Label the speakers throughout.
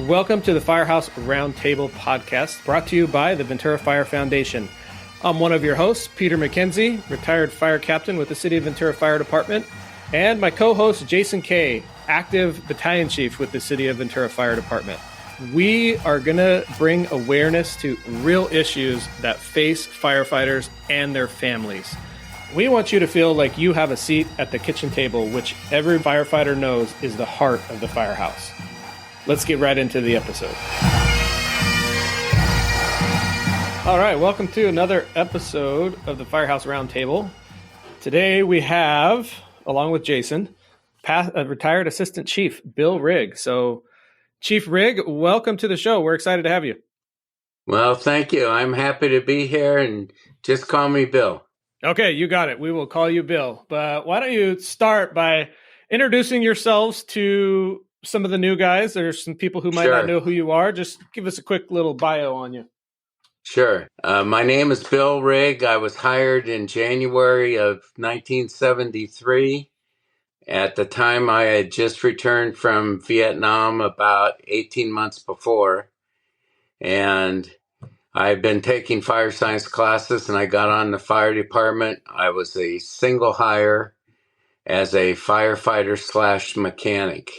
Speaker 1: Welcome to the Firehouse Roundtable podcast, brought to you by the Ventura Fire Foundation. I'm one of your hosts, Peter McKenzie, retired fire captain with the City of Ventura Fire Department, and my co-host, Jason Kay, active battalion chief with the City of Ventura Fire Department. We are going to bring awareness to real issues that face firefighters and their families. We want you to feel like you have a seat at the kitchen table, which every firefighter knows is the heart of the firehouse. Let's get right into the episode. All right, welcome to another episode of the Firehouse Roundtable. Today we have, along with Jason, retired assistant chief, Bill Rigg. So, Chief Rigg, welcome to the show. We're excited to have you.
Speaker 2: Well, thank you. I'm happy to be here, and just call me Bill.
Speaker 1: Okay, you got it. We will call you Bill. But why don't you start by introducing yourselves to some of the new guys? There's some people who might not know who you are. Just give us a quick little bio on you.
Speaker 2: Sure. My name is Bill Rigg. I was hired in January of 1973. At the time, I had just returned from Vietnam about 18 months before. And I've been taking fire science classes, and I got on the fire department. I was a single hire as a firefighter / mechanic.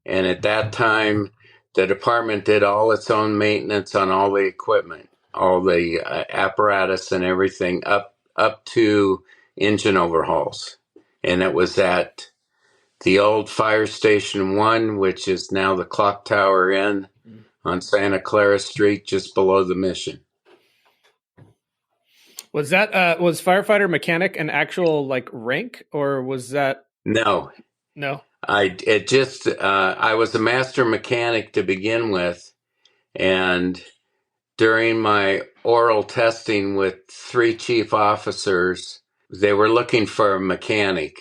Speaker 2: And at that time, the department did all its own maintenance on all the equipment, all the apparatus and everything up to engine overhauls. And it was at the old Fire Station 1, which is now the Clock Tower Inn on Santa Clara Street, just below the Mission.
Speaker 1: Was that was firefighter mechanic an actual rank, or was that?
Speaker 2: No. I was a master mechanic to begin with, and during my oral testing with 3 chief officers, they were looking for a mechanic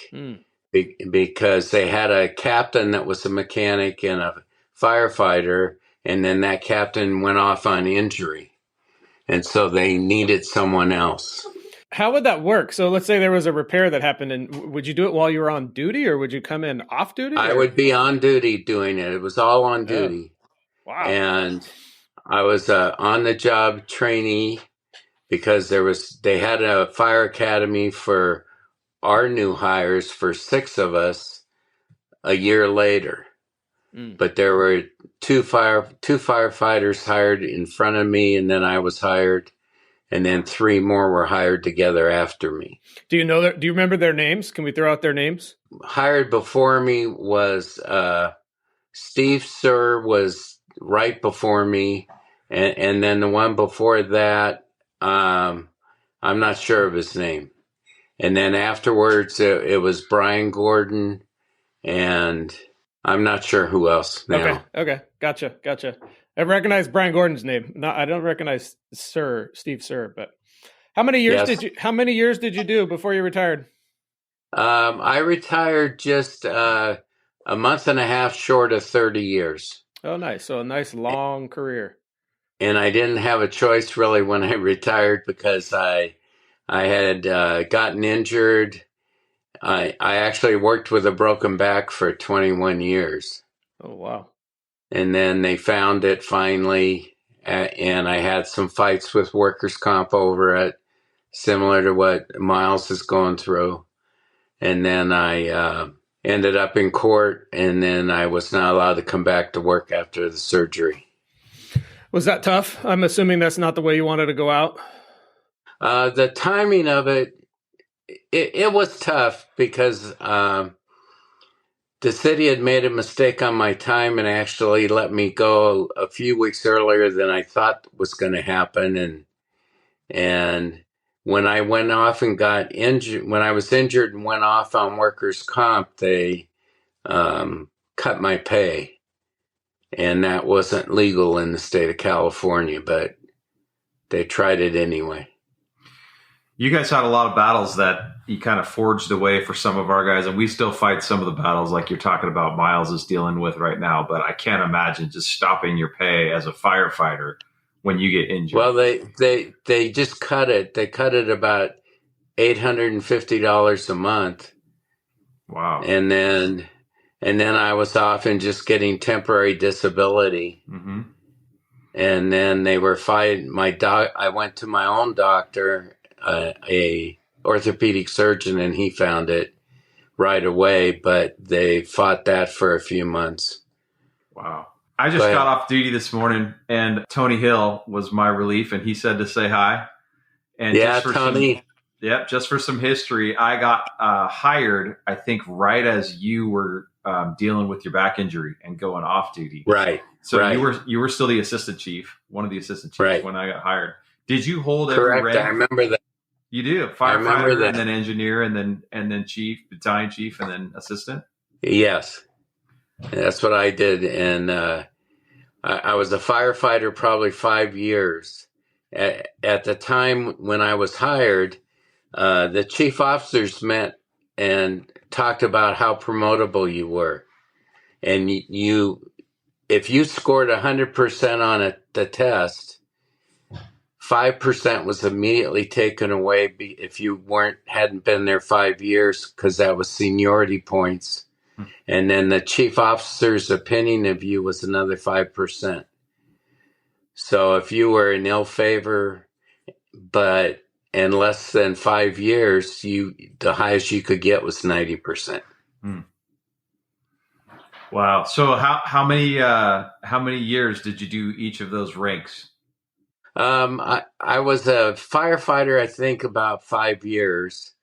Speaker 2: because they had a captain that was a mechanic and a firefighter, and then that captain went off on injury, and so they needed someone else.
Speaker 1: How would that work? So let's say there was a repair that happened, and would you do it while you were on duty, or would you come in off duty?
Speaker 2: I would be on duty doing it. It was all on duty.
Speaker 1: Wow.
Speaker 2: And I was on the job trainee because they had a fire academy for our new hires for 6 of us a year later. But there were two firefighters hired in front of me, and then I was hired. And then 3 more were hired together after me.
Speaker 1: Do you remember their names? Can we throw out their names?
Speaker 2: Hired before me was Steve Sir was right before me. And then the one before that, I'm not sure of his name. And then afterwards, it was Brian Gordon, and I'm not sure who else now.
Speaker 1: Okay. Gotcha. I recognize Brian Gordon's name. No, I don't recognize Steve Sir. But how many years did you do before you retired?
Speaker 2: I retired just a month and a half short of 30 years.
Speaker 1: Oh, nice. So a nice long career.
Speaker 2: And I didn't have a choice really when I retired because I had gotten injured. I actually worked with a broken back for 21 years.
Speaker 1: Oh, wow.
Speaker 2: And then they found it finally, and I had some fights with workers' comp over it, similar to what Miles is going through. And then I ended up in court, and then I was not allowed to come back to work after the surgery.
Speaker 1: Was that tough? I'm assuming that's not the way you wanted to go out.
Speaker 2: The timing of it was tough because the city had made a mistake on my time and actually let me go a few weeks earlier than I thought was going to happen. And when I went off and got injured, when I was injured and went off on workers' comp, they cut my pay. And that wasn't legal in the state of California, but they tried it anyway.
Speaker 3: You guys had a lot of battles that you kind of forged the way for some of our guys, and we still fight some of the battles like you're talking about Miles is dealing with right now, but I can't imagine just stopping your pay as a firefighter when you get injured.
Speaker 2: Well, they just cut it. They cut it about $850 a month.
Speaker 3: Wow.
Speaker 2: And and then I was off and just getting temporary disability.
Speaker 3: Mm-hmm.
Speaker 2: And then they were fighting I went to my own doctor, a orthopedic surgeon, and he found it right away, but they fought that for a few months.
Speaker 3: Wow. I just got off duty this morning, and Tony Hill was my relief, and he said to say hi. And
Speaker 2: yeah, Tony.
Speaker 3: Just for some history, I got hired, I think, right as you were dealing with your back injury and going off duty.
Speaker 2: Right.
Speaker 3: So
Speaker 2: right.
Speaker 3: you were still the assistant chief, one of the assistant chiefs
Speaker 2: right.
Speaker 3: when I got hired. Did you hold
Speaker 2: Correct.
Speaker 3: every rank?
Speaker 2: I remember that.
Speaker 3: You do, firefighter, and then engineer, and then chief, battalion chief, and then assistant.
Speaker 2: Yes, that's what I did, and I was a firefighter probably 5 years. At the time when I was hired, the chief officers met and talked about how promotable you were, and if you scored 100% on the test, 5% was immediately taken away if you hadn't been there 5 years, because that was seniority points. And then the chief officer's opinion of you was another 5%. So if you were in ill favor, but in less than 5 years, the highest you could get was 90%.
Speaker 3: Wow. So how many years did you do each of those ranks?
Speaker 2: I was a firefighter, I think, about 5 years.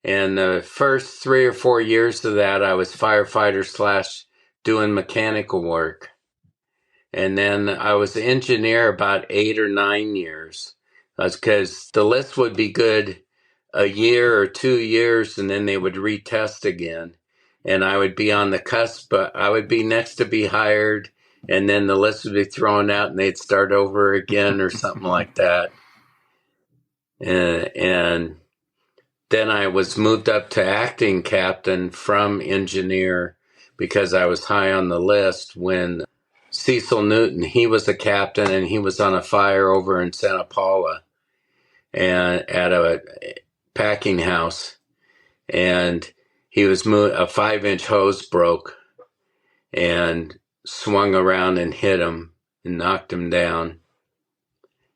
Speaker 2: And the first 3 or 4 years of that, I was firefighter / doing mechanical work. And then I was engineer about 8 or 9 years. That's because the list would be good a year or 2 years, and then they would retest again. And I would be on the cusp, but I would be next to be hired, and then the list would be thrown out and they'd start over again or something like that. And then I was moved up to acting captain from engineer because I was high on the list when Cecil Newton, he was a captain, and he was on a fire over in Santa Paula and at a packing house. And he was moved, a 5-inch hose broke and swung around and hit him and knocked him down.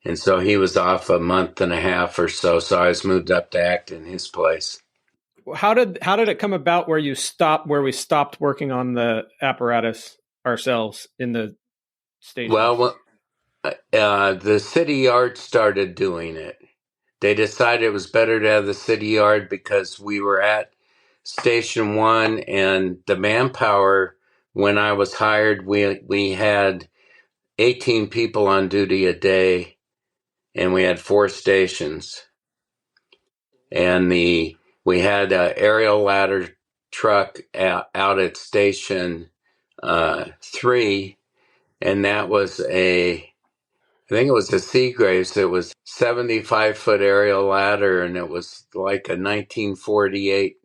Speaker 2: And so he was off a month and a half or so. So I was moved up to act in his place.
Speaker 1: How did it come about where we stopped working on the apparatus ourselves in the station?
Speaker 2: Well, the city yard started doing it. They decided it was better to have the city yard because we were at Station 1, and the manpower, when I was hired, we had 18 people on duty a day, and we had 4 stations. And we had an aerial ladder truck out at Station 3, and that was I think it was a Seagraves. It was 75-foot aerial ladder, and it was like a 1948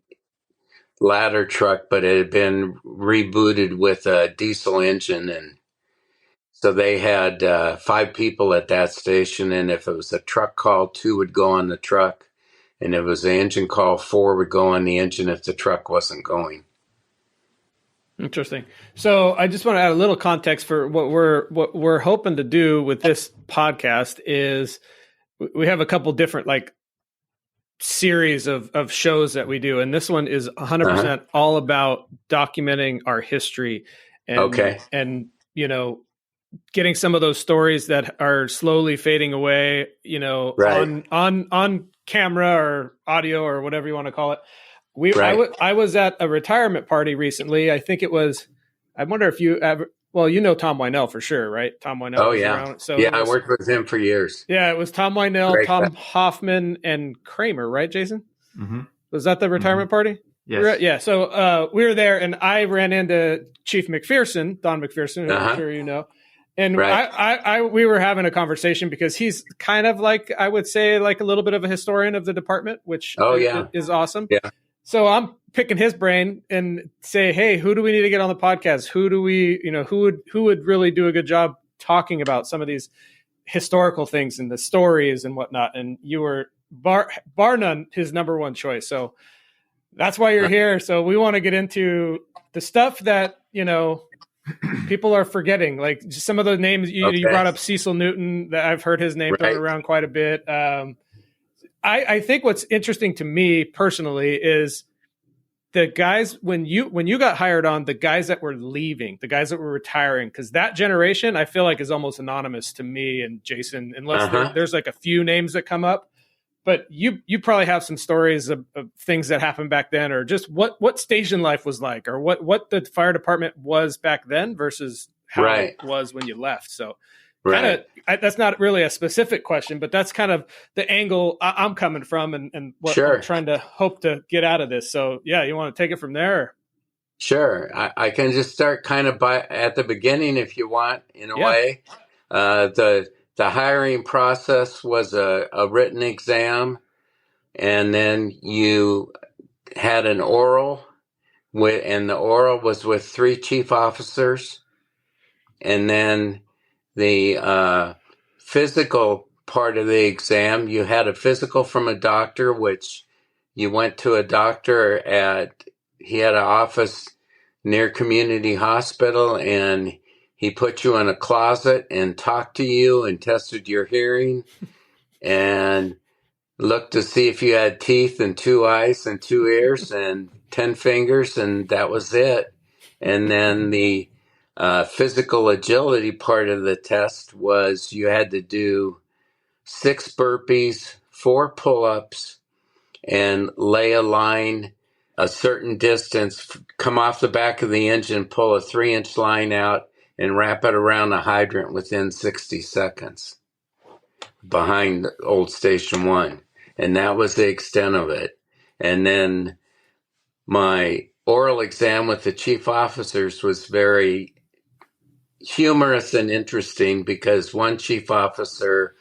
Speaker 2: ladder truck, but it had been rebooted with a diesel engine. And so they had 5 people at that station, and if it was a truck call, 2 would go on the truck. And if it was an engine call, 4 would go on the engine if the truck wasn't going.
Speaker 1: Interesting. So I just want to add a little context for what we're hoping to do with this podcast is we have a couple different series of shows that we do. And this one is 100% all about documenting our history and, getting some of those stories that are slowly fading away, on camera or audio or whatever you want to call it. I was at a retirement party recently. I think it was, I wonder if you ever, Tom Wynell for sure, right? Tom Wynell.
Speaker 2: Oh, yeah.
Speaker 1: Around. So
Speaker 2: I worked with him for years.
Speaker 1: Yeah, it was Tom Wynell, Tom Hoffman, and Kramer, right, Jason?
Speaker 3: Mm-hmm.
Speaker 1: Was that the retirement party?
Speaker 3: Yes.
Speaker 1: Yeah. So we were there, and I ran into Chief McPherson, Don McPherson, who I'm sure you know. And we were having a conversation because he's kind of I would say a little bit of a historian of the department, which is awesome.
Speaker 2: Yeah.
Speaker 1: So I'm picking his brain and say, hey, who do we need to get on the podcast? Who do we, who would really do a good job talking about some of these historical things and the stories and whatnot? And you were bar none his number one choice. So That's why you're here. So we want to get into the stuff that, people are forgetting. Like just some of the names you brought up, Cecil Newton, that I've heard his name thrown around quite a bit. I think what's interesting to me personally is the guys when you got hired on, the guys that were leaving, the guys that were retiring, because that generation I feel like is almost anonymous to me and Jason, unless there's like a few names that come up. But you probably have some stories of things that happened back then, or just what station life was like, or what the fire department was back then versus how it was when you left. So kind of that's not really a specific question, but that's kind of the angle I'm coming from and what I'm trying to hope to get out of this. So yeah, you want to take it from there?
Speaker 2: Sure. I can just start kind of at the beginning if you want, in a way. The hiring process was a written exam, and then you had an oral, and the oral was with 3 chief officers, and then the physical part of the exam, you had a physical from a doctor, which you went to a doctor he had an office near community hospital, and he put you in a closet and talked to you and tested your hearing and looked to see if you had teeth and 2 eyes and 2 ears and 10 fingers, and that was it. And then the physical agility part of the test was you had to do 6 burpees, 4 pull-ups, and lay a line a certain distance, come off the back of the engine, pull a 3-inch line out, and wrap it around a hydrant within 60 seconds behind old Station 1. And that was the extent of it. And then my oral exam with the chief officers was very humorous and interesting because one chief officer,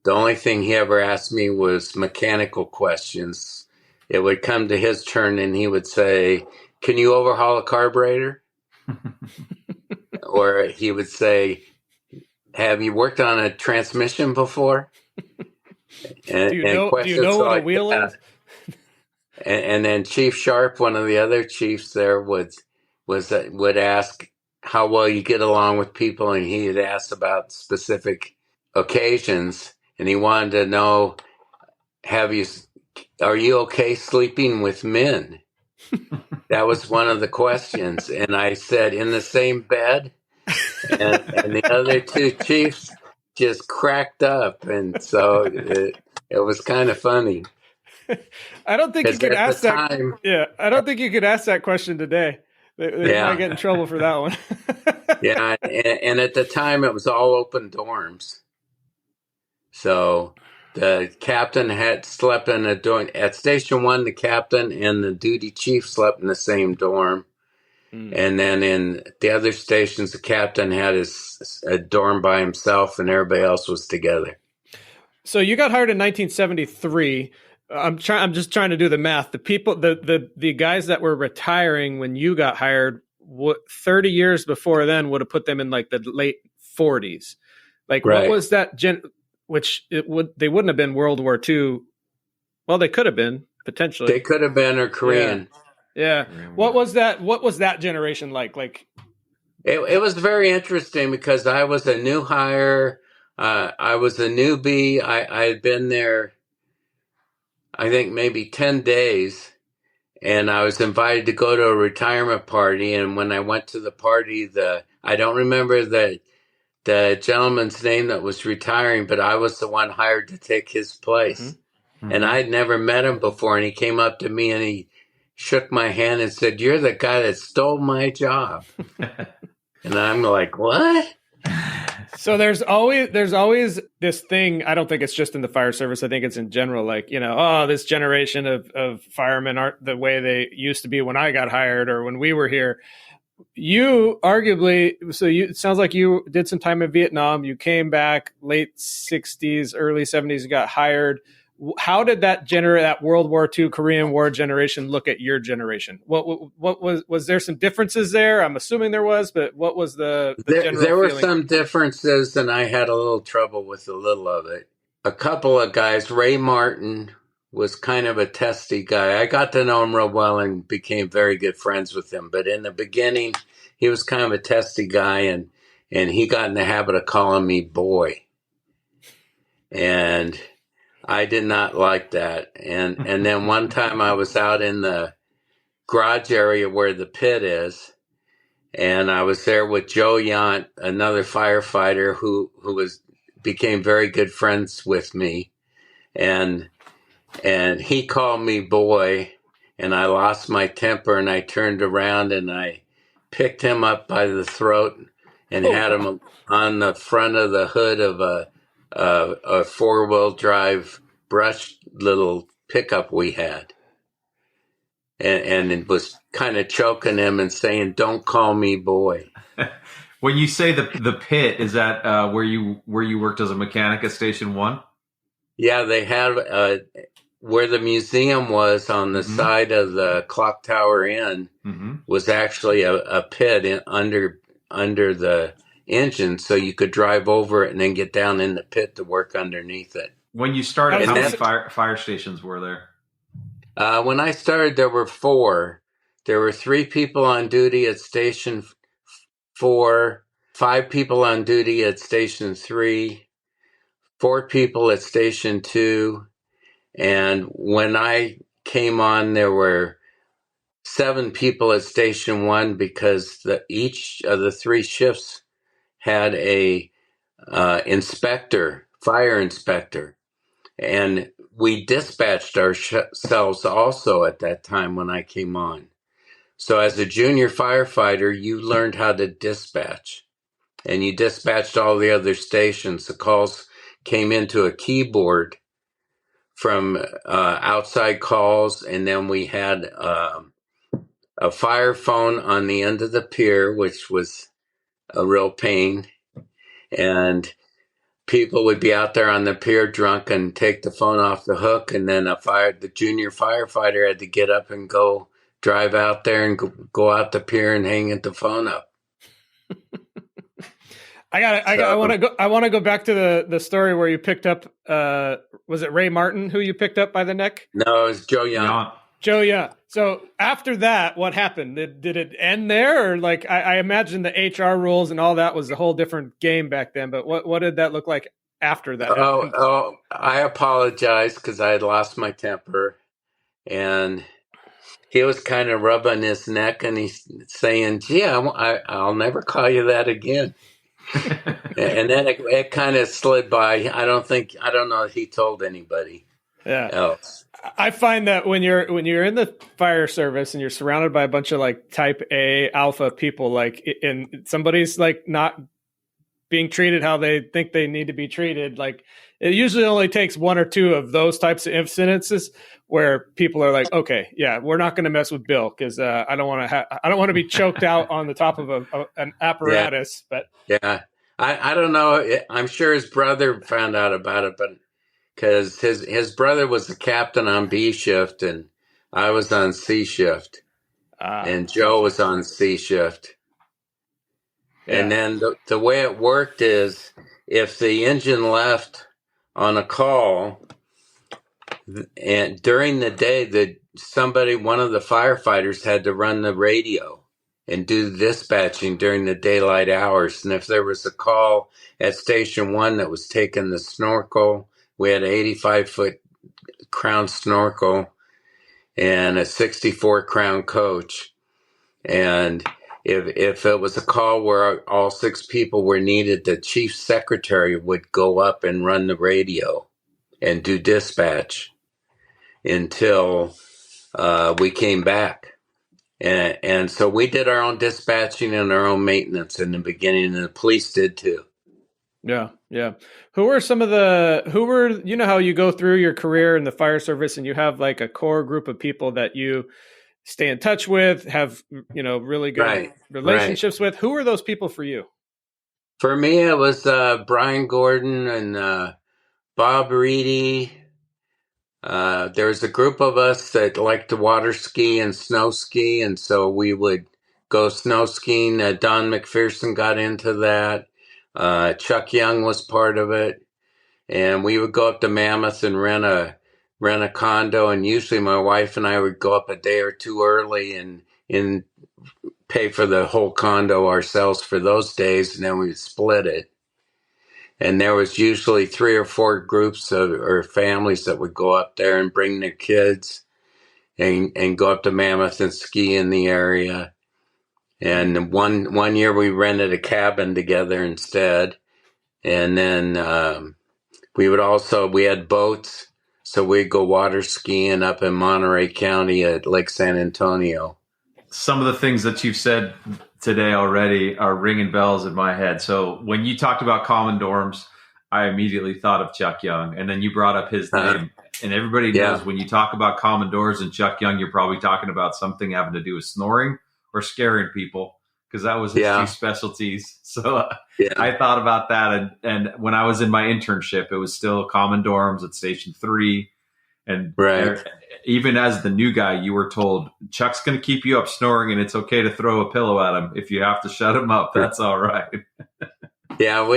Speaker 2: the only thing he ever asked me was mechanical questions. It would come to his turn and he would say, "Can you overhaul a carburetor?" Or he would say, "Have you worked on a transmission before?" And,
Speaker 1: do you know what a wheel is?
Speaker 2: And then Chief Sharp, one of the other chiefs there, would ask how well you get along with people, and he had asked about specific occasions, and he wanted to know, are you okay sleeping with men? That was one of the questions, and I said, in the same bed, and the other 2 chiefs just cracked up, and so it was kind of funny.
Speaker 1: I don't think you could ask that. Yeah, I don't think you could ask that question today. They might get in trouble for that one.
Speaker 2: Yeah, and at the time it was all open dorms, so the captain had slept in a dorm at Station 1. The captain and the duty chief slept in the same dorm. And then in the other stations, the captain had a dorm by himself, and everybody else was together.
Speaker 1: So you got hired in 1973. I'm just trying to do the math. The people, the guys that were retiring when you got hired, 30 years before then would have put them in like the late 40s. Like, what was that they wouldn't have been World War II. Well, they could have been potentially.
Speaker 2: They could have been, or Korean.
Speaker 1: Yeah. What was that generation like? Like,
Speaker 2: it was very interesting because I was a new hire. I was a newbie. I had been there, I think maybe 10 days, and I was invited to go to a retirement party. And when I went to the party, I don't remember the gentleman's name that was retiring, but I was the one hired to take his place. Mm-hmm. And I'd never met him before, and he came up to me and he shook my hand and said, "You're the guy that stole my job." And I'm like, "What?"
Speaker 1: So there's always this thing. I don't think it's just in the fire service. I think it's in general. Like, this generation of firemen aren't the way they used to be when I got hired or when we were here. You arguably, it sounds like you did some time in Vietnam. You came back late 60s, early 70s, got hired. How did that World War II, Korean War generation look at your generation? What was there some differences there? I'm assuming there was, but what was the general
Speaker 2: There were
Speaker 1: feeling?
Speaker 2: Some differences, and I had a little trouble with a little of it. A couple of guys, Ray Martin was kind of a testy guy. I got to know him real well and became very good friends with him. But in the beginning, he was kind of a testy guy, and he got in the habit of calling me boy. And I did not like that. And then one time I was out in the garage area where the pit is, and I was there with Joe Yant, another firefighter who became very good friends with me. And he called me boy, and I lost my temper, and I turned around and I picked him up by the throat and had him on the front of the hood of a four-wheel drive brush little pickup we had. And it was kind of choking him and saying, "Don't call me boy."
Speaker 3: When you say the pit, is that where you worked as a mechanic at Station 1?
Speaker 2: Yeah, they had where the museum was on the side of the clock tower inn was actually a pit under the engine, so you could drive over it and then get down in the pit to work underneath it.
Speaker 3: When you started, how many fire stations were there?
Speaker 2: When I started, there were 4. There were 3 people on duty at Station 4, 5 people on duty at Station 3, 4 people at Station 2, and when I came on, there were 7 people at Station 1 because each of the 3 shifts had a fire inspector. And we dispatched ourselves also at that time when I came on. So as a junior firefighter, you learned how to dispatch. And you dispatched all the other stations. The calls came into a keyboard from outside calls. And then we had a fire phone on the end of the pier, which was a real pain. And people would be out there on the pier drunk and take the phone off the hook, and then the junior firefighter had to get up and go drive out there and go out the pier and hang the phone up.
Speaker 1: I want to go back to the story where you picked up. Was it Ray Martin who you picked up by the neck?
Speaker 2: No, it was Joe Young.
Speaker 1: Joe, yeah. So after that, what happened? Did it end there, or like I imagine the HR rules and all that was a whole different game back then? But what did that look like after that?
Speaker 2: Oh, I apologize because I had lost my temper, and he was kind of rubbing his neck, and he's saying, "Gee, I'll never call you that again." And then it kind of slid by. I don't know if he told anybody else.
Speaker 1: I find that when you're in the fire service and you're surrounded by a bunch of like type A alpha people, like, and somebody's like not being treated how they think they need to be treated, like it usually only takes 1 or 2 of those types of incidences where people are like, okay, yeah, we're not going to mess with Bill because I don't want to be choked out on the top of an apparatus. But
Speaker 2: I don't know. I'm sure his brother found out about it, but because his brother was the captain on B shift and I was on C shift, and Joe was on C shift. Yeah. And then the way it worked is if the engine left on a call, and during the day one of the firefighters had to run the radio and do the dispatching during the daylight hours. And if there was a call at Station 1 that was taking the snorkel, we had an 85-foot crown snorkel and a 64 crown coach. And if it was a call where all 6 people were needed, the chief secretary would go up and run the radio and do dispatch until we came back. And so we did our own dispatching and our own maintenance in the beginning, and the police did too.
Speaker 1: Yeah. Who were you know how you go through your career in the fire service and you have like a core group of people that you stay in touch with, have, really good relationships with. Who were those people for you?
Speaker 2: For me, it was Brian Gordon and Bob Reedy. There was a group of us that liked to water ski and snow ski, and so we would go snow skiing. Don McPherson got into that. Chuck Young was part of it, and we would go up to Mammoth and rent rent a condo, and usually my wife and I would go up a day or two early and pay for the whole condo ourselves for those days, and then we'd split it. And there was usually 3 or 4 groups or families that would go up there and bring their kids and go up to Mammoth and ski in the area. And one year we rented a cabin together instead. And then we had boats, so we'd go water skiing up in Monterey County at Lake San Antonio.
Speaker 3: Some of the things that you've said today already are ringing bells in my head. So when you talked about common dorms, I immediately thought of Chuck Young, and then you brought up his name. And everybody knows when you talk about common doors and Chuck Young, you're probably talking about something having to do with snoring or scaring people, because that was his 2 specialties. So I thought about that. And when I was in my internship, it was still common dorms at Station 3. And even as the new guy, you were told, Chuck's going to keep you up snoring, and it's okay to throw a pillow at him. If you have to shut him up, that's all right.
Speaker 2: Yeah,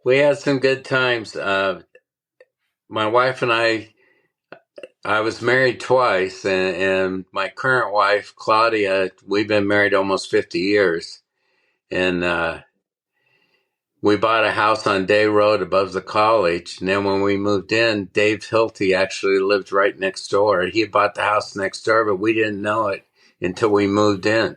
Speaker 2: we had some good times. My wife and I was married twice, and my current wife, Claudia, we've been married almost 50 years. And we bought a house on Day Road above the college. And then when we moved in, Dave Hilty actually lived right next door. He bought the house next door, but we didn't know it until we moved in.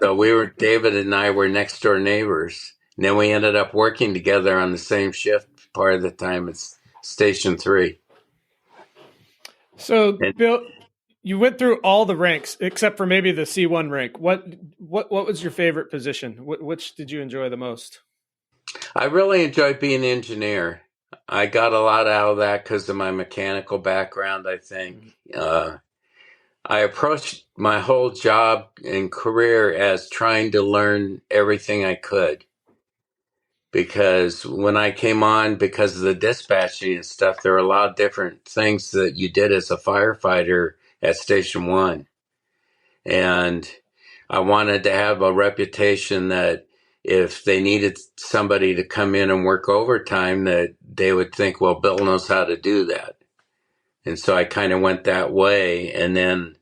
Speaker 2: So David and I were next door neighbors. And then we ended up working together on the same shift part of the time at Station 3.
Speaker 1: So, Bill, you went through all the ranks except for maybe the C1 rank. What was your favorite position? Which did you enjoy the most?
Speaker 2: I really enjoyed being an engineer. I got a lot out of that because of my mechanical background, I think. I approached my whole job and career as trying to learn everything I could. Because when I came on, because of the dispatching and stuff, there were a lot of different things that you did as a firefighter at Station 1. And I wanted to have a reputation that if they needed somebody to come in and work overtime, that they would think, well, Bill knows how to do that. And so I kind of went that way. And then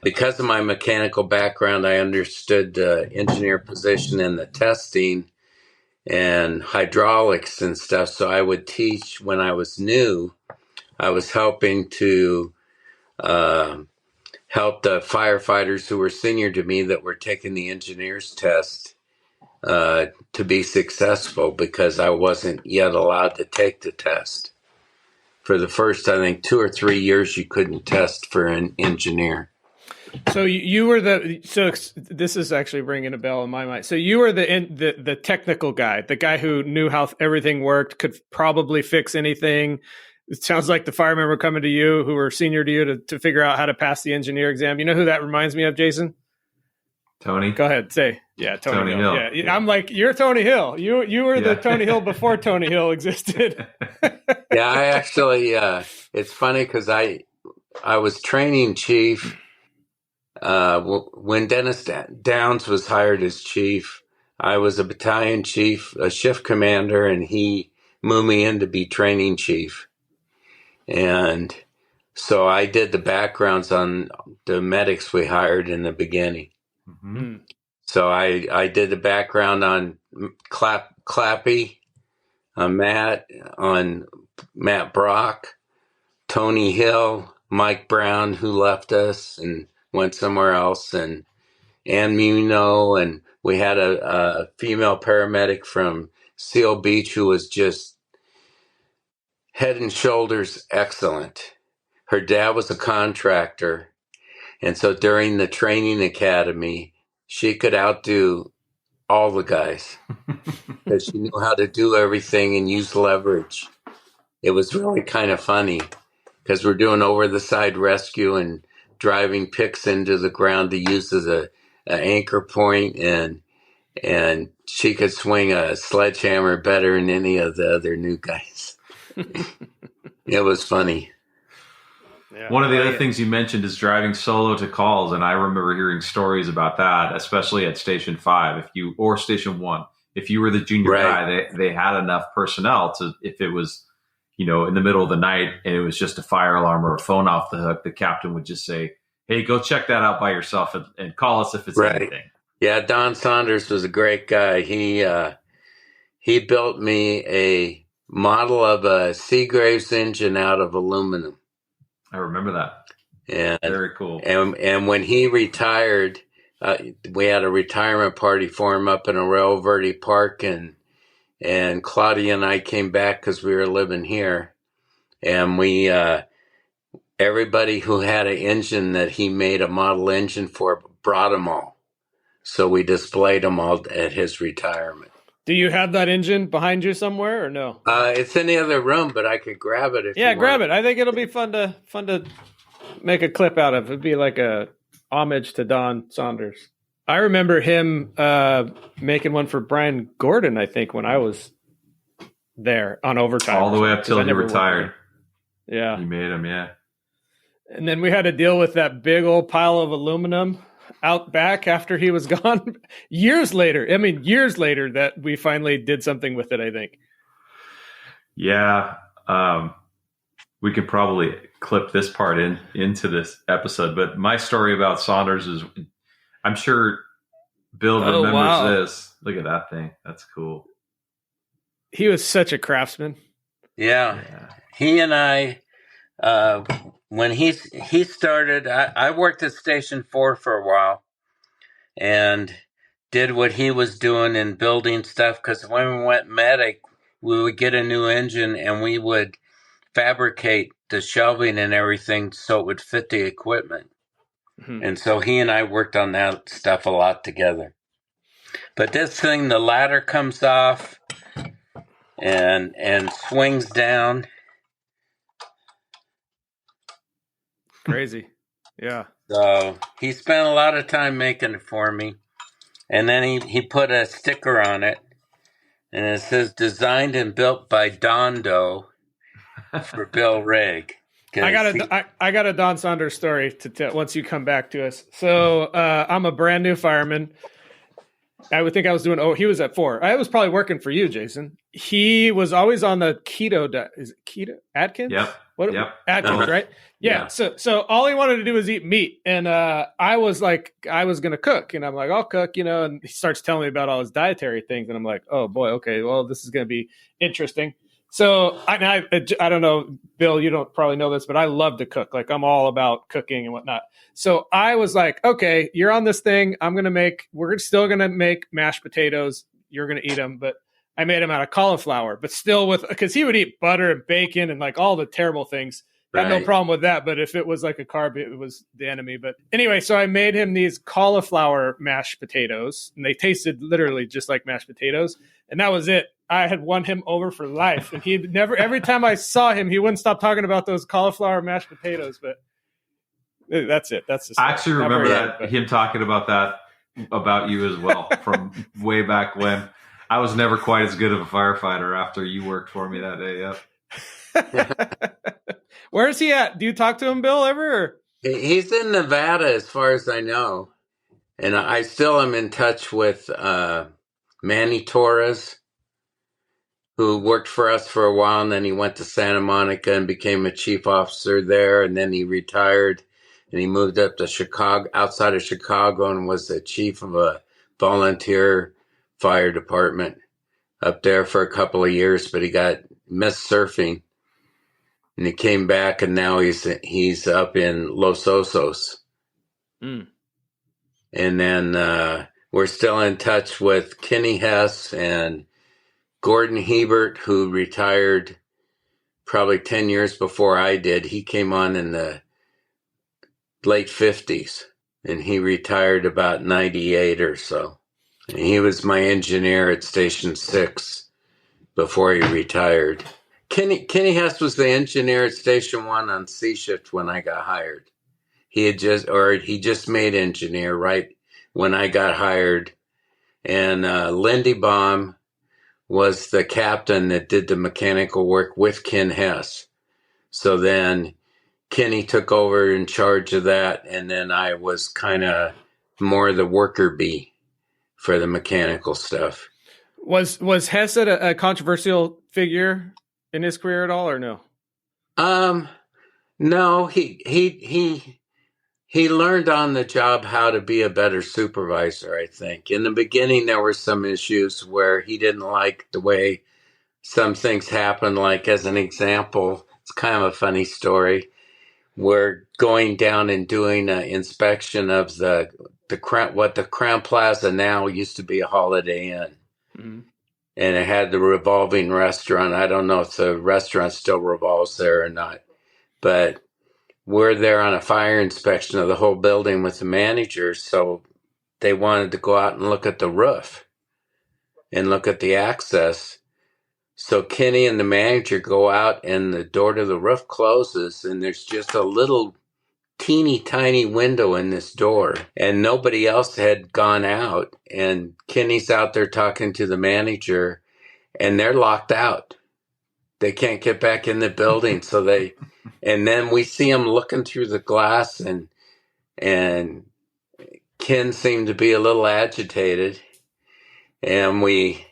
Speaker 2: because of my mechanical background, I understood the engineer position and the testing and hydraulics and stuff. So I would teach when I was new. I was helping to help the firefighters who were senior to me that were taking the engineer's test to be successful, because I wasn't yet allowed to take the test. For the first, I think, 2 or 3 years, you couldn't test for an engineer.
Speaker 1: So you were this is actually ringing a bell in my mind. So you were the technical guy, the guy who knew how everything worked, could probably fix anything. It sounds like the firemen were coming to you who were senior to you to figure out how to pass the engineer exam. You know who that reminds me of, Jason?
Speaker 3: Tony.
Speaker 1: Go ahead, say. Yeah, Tony Hill. Yeah. I'm like, you're Tony Hill. You were the Tony Hill before Tony Hill existed.
Speaker 2: Yeah, I actually, it's funny because I was training chief when Dennis Downs was hired as chief. I was a battalion chief, a shift commander, and he moved me in to be training chief. And so I did the backgrounds on the medics we hired in the beginning. Mm-hmm. So I did the background on Clappy, on Matt Brock, Tony Hill, Mike Brown, who left us and went somewhere else, and Ann Muno, and we had a female paramedic from Seal Beach who was just head and shoulders excellent. Her dad was a contractor, and so during the training academy, she could outdo all the guys because she knew how to do everything and use leverage. It was really kind of funny because we're doing over-the-side rescue and driving picks into the ground to use as an anchor point, and she could swing a sledgehammer better than any of the other new guys. It was funny.
Speaker 3: Yeah, one of the other things you mentioned is driving solo to calls, and I remember hearing stories about that, especially at Station 5 or Station 1. If you were the junior guy, they had enough personnel to, if it was, in the middle of the night and it was just a fire alarm or a phone off the hook, the captain would just say, "Hey, go check that out by yourself and call us if it's
Speaker 2: Right.
Speaker 3: anything."
Speaker 2: Yeah, Don Saunders was a great guy. He built me a model of a Seagraves engine out of aluminum.
Speaker 3: I remember that.
Speaker 2: And
Speaker 3: very cool.
Speaker 2: And when he retired, we had a retirement party for him up in Arroyo Verde Park, and Claudia and I came back because we were living here, and we everybody who had an engine that he made a model engine for brought them all, so we displayed them all at his retirement.
Speaker 1: Do you have that engine behind you somewhere or no?
Speaker 2: It's in the other room, but I could grab it if you
Speaker 1: grab
Speaker 2: want.
Speaker 1: it. I think it'll be fun to make a clip out of. It'd be like a homage to Don Saunders. I remember him making one for Brian Gordon, I think, when I was there on overtime.
Speaker 3: All the way up till he retired.
Speaker 1: Yeah.
Speaker 3: He made him, yeah.
Speaker 1: And then we had to deal with that big old pile of aluminum out back after he was gone. Years later that we finally did something with it, I think.
Speaker 3: Yeah. We could probably clip this part into this episode, but my story about Saunders is, I'm sure Bill remembers this. Look at that thing. That's cool.
Speaker 1: He was such a craftsman.
Speaker 2: Yeah. He and I, when he started, I worked at Station 4 for a while and did what he was doing in building stuff, because when we went medic, we would get a new engine and we would fabricate the shelving and everything so it would fit the equipment. Mm-hmm. And so he and I worked on that stuff a lot together. But this thing, the ladder comes off and swings down.
Speaker 1: Crazy. Yeah.
Speaker 2: So he spent a lot of time making it for me. And then he put a sticker on it. And it says, designed and built by Don Doe for Bill Rigg.
Speaker 1: I got a Don Saunders story to tell once you come back to us. So I'm a brand new fireman. I would think I was doing. He was at 4. I was probably working for you, Jason. He was always on the keto diet. Is it keto? Atkins?
Speaker 3: Yep. Yep.
Speaker 1: Atkins, right? Yeah. So all he wanted to do was eat meat, and I was like, I was gonna cook, and I'm like, I'll cook, And he starts telling me about all his dietary things, and I'm like, oh boy, okay, well, this is gonna be interesting. So I don't know, Bill, you don't probably know this, but I love to cook. Like, I'm all about cooking and whatnot. So I was like, okay, you're on this thing. We're still going to make mashed potatoes. You're going to eat them. But I made them out of cauliflower, but still because he would eat butter and bacon and like all the terrible things. Right. Had no problem with that. But if it was like a carb, it was the enemy. But anyway, so I made him these cauliflower mashed potatoes, and they tasted literally just like mashed potatoes. And that was it. I had won him over for life. And he'd never, every time I saw him, he wouldn't stop talking about those cauliflower mashed potatoes. But that's it. That's the story.
Speaker 3: I actually remember him talking about that about you as well from way back when. I was never quite as good of a firefighter after you worked for me that day. Yep.
Speaker 1: Where is he at? Do you talk to him, Bill, ever? Or?
Speaker 2: He's in Nevada, as far as I know. And I still am in touch with Manny Torres, who worked for us for a while, and then he went to Santa Monica and became a chief officer there, and then he retired, and he moved up to Chicago, outside of Chicago, and was the chief of a volunteer fire department up there for a couple of years, but he missed surfing, and he came back, and now he's up in Los Osos. Mm. And then we're still in touch with Kenny Hess and Gordon Hebert, who retired probably 10 years before I did. He came on in the late 50s, and he retired about 98 or so. And he was my engineer at Station 6 before he retired. Kenny Hess was the engineer at Station 1 on C shift when I got hired. He just made engineer right when I got hired. And Lindy Baum was the captain that did the mechanical work with Ken Hess. So then Kenny took over in charge of that, and then I was kind of more the worker bee for the mechanical stuff.
Speaker 1: Was Hess a controversial figure in his career at all, or no?
Speaker 2: No, he learned on the job how to be a better supervisor, I think. In the beginning, there were some issues where he didn't like the way some things happened. Like, as an example, it's kind of a funny story. We're going down and doing an inspection of what the Crown Plaza now used to be a Holiday Inn.
Speaker 1: Mm-hmm.
Speaker 2: And it had the revolving restaurant. I don't know if the restaurant still revolves there or not, but we're there on a fire inspection of the whole building with the managers. So they wanted to go out and look at the roof and look at the access. So Kenny and the manager go out and the door to the roof closes and there's just a little teeny tiny window in this door and nobody else had gone out. And Kenny's out there talking to the manager and they're locked out. They can't get back in the building. And then we see him looking through the glass and Ken seemed to be a little agitated. And we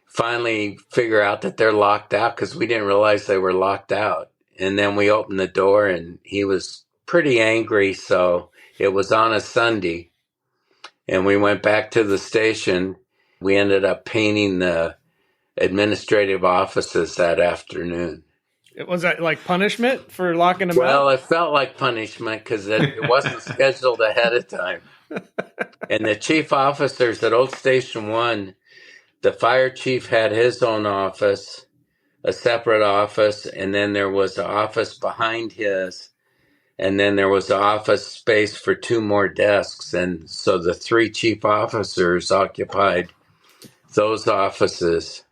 Speaker 2: finally figure out that they're locked out because we didn't realize they were locked out. And then we opened the door and he was pretty angry. So it was on a Sunday and we went back to the station. We ended up painting the administrative offices that afternoon.
Speaker 1: Was that like punishment for locking him out?
Speaker 2: Well, it felt like punishment because it wasn't scheduled ahead of time. And the chief officers at Old Station 1, the fire chief had his own office, a separate office, and then there was an office behind his, and then there was an office space for 2 more desks. And so the 3 chief officers occupied those offices.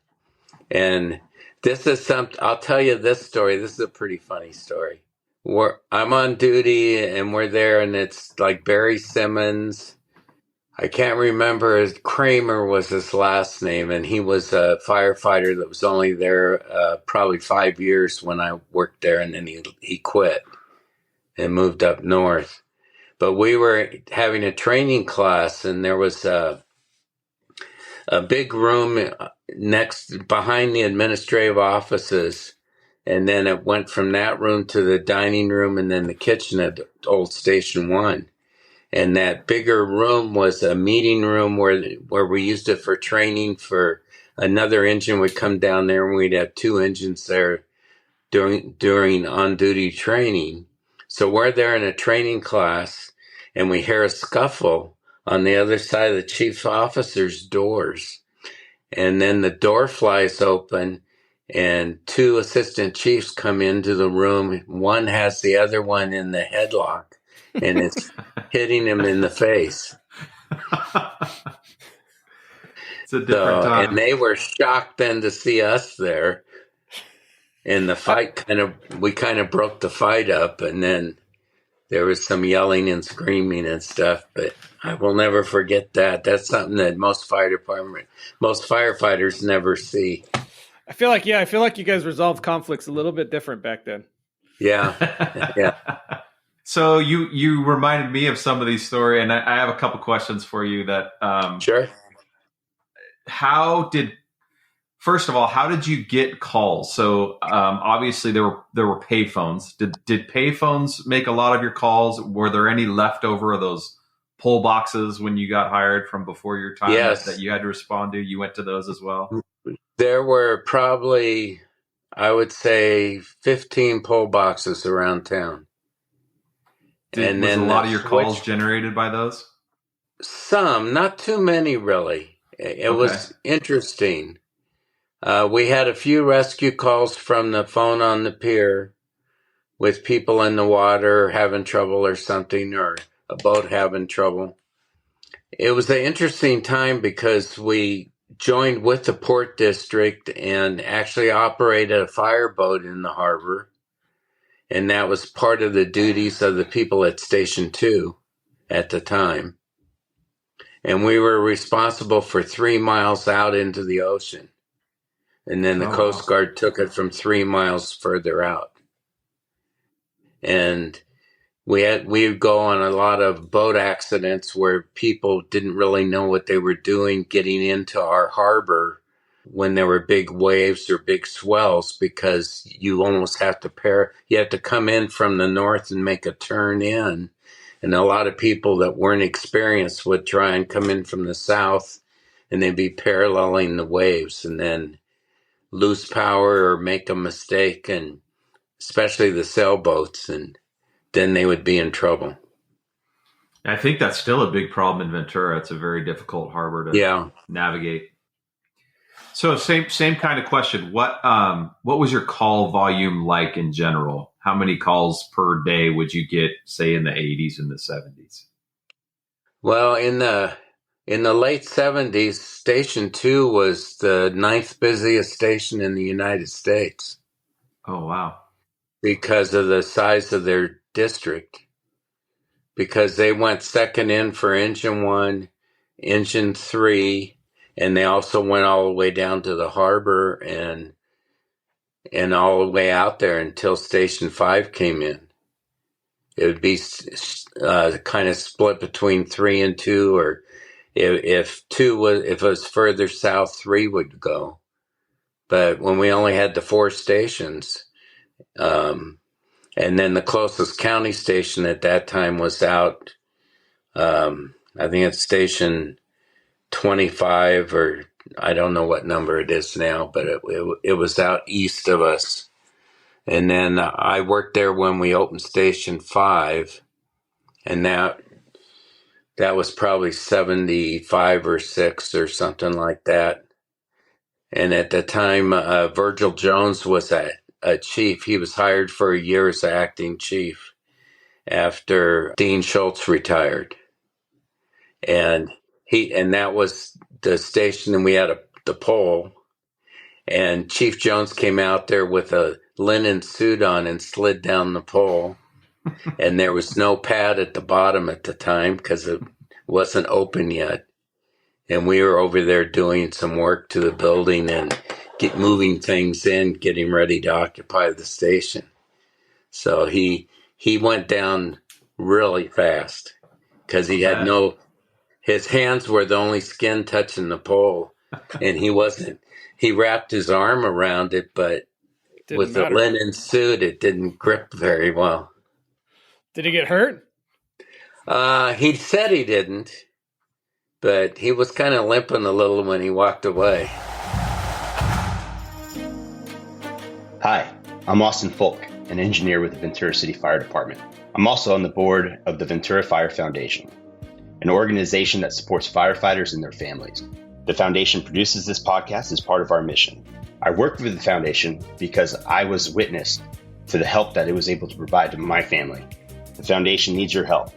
Speaker 2: And this is I'll tell you this story. This is a pretty funny story. I'm on duty and we're there and it's like Barry Simmons. I can't remember. Kramer was his last name, and he was a firefighter that was only there probably 5 years when I worked there, and then he quit and moved up north. But we were having a training class, and there was a big room behind the administrative offices, and then it went from that room to the dining room and then the kitchen at Old Station 1. And that bigger room was a meeting room where we used it for training for another engine would come down there and we'd have 2 engines there during on-duty training. So we're there in a training class and we hear a scuffle on the other side of the chief officer's doors. And then the door flies open and 2 assistant chiefs come into the room. One has the other one in the headlock. And it's hitting him in the face.
Speaker 3: It's a different time.
Speaker 2: And they were shocked then to see us there. And the fight we kind of broke the fight up. And then there was some yelling and screaming and stuff. But I will never forget that. That's something that most firefighters never see.
Speaker 1: I feel like you guys resolved conflicts a little bit different back then.
Speaker 2: Yeah. Yeah.
Speaker 3: So you reminded me of some of these stories, and I have a couple questions for you. That
Speaker 2: Sure.
Speaker 3: First of all, how did you get calls? So obviously there were payphones. Did payphones make a lot of your calls? Were there any leftover of those pull boxes when you got hired from before your time that you had to respond to? You went to those as well?
Speaker 2: There were probably, I would say, 15 pull boxes around town.
Speaker 3: Was a lot of your calls generated by those?
Speaker 2: Some, not too many, really. It was interesting. We had a few rescue calls from the phone on the pier with people in the water having trouble or something, or a boat having trouble. It was an interesting time because we joined with the port district and actually operated a fireboat in the harbor. And that was part of the duties of the people at Station 2 at the time. And we were responsible for 3 miles out into the ocean. And then the Coast Guard took it from 3 miles further out. And we would go on a lot of boat accidents where people didn't really know what they were doing getting into our harbor when there were big waves or big swells, because you almost have to you have to come in from the north and make a turn in. And a lot of people that weren't experienced would try and come in from the south, and they'd be paralleling the waves and then lose power or make a mistake, and especially the sailboats, and then they would be in trouble.
Speaker 3: I think that's still a big problem in Ventura. It's a very difficult harbor to navigate. So same kind of question. What was your call volume like in general? How many calls per day would you get, say, in the 80s and the 70s?
Speaker 2: Well, in the late 70s, Station 2 was the 9th busiest station in the United States.
Speaker 3: Oh, wow.
Speaker 2: Because of the size of their district. Because they went second in for Engine 1, Engine 3, and they also went all the way down to the harbor and all the way out there until Station 5 came in. It would be kind of split between 3 and 2, or if it was further south, 3 would go. But when we only had the 4 stations, and then the closest county station at that time was out, I think it's Station 25, or I don't know what number it is now, but it was out east of us. And then I worked there when we opened Station 5, and that was probably 75 or 6 or something like that. And at the time, Virgil Jones was a chief. He was hired for a year as acting chief after Dean Schultz retired. And that was the station, and we had the pole. And Chief Jones came out there with a linen suit on and slid down the pole. And there was no pad at the bottom at the time because it wasn't open yet. And we were over there doing some work to the building and moving things in, getting ready to occupy the station. So he went down really fast because he had his hands were the only skin touching the pole, and he wrapped his arm around it, but with the linen suit, it didn't grip very well.
Speaker 1: Did he get hurt?
Speaker 2: He said he didn't, but he was kind of limping a little when he walked away.
Speaker 4: Hi, I'm Austin Folk, an engineer with the Ventura City Fire Department. I'm also on the board of the Ventura Fire Foundation, an organization that supports firefighters and their families. The foundation produces this podcast as part of our mission. I worked with the foundation because I was witness to the help that it was able to provide to my family. The foundation needs your help.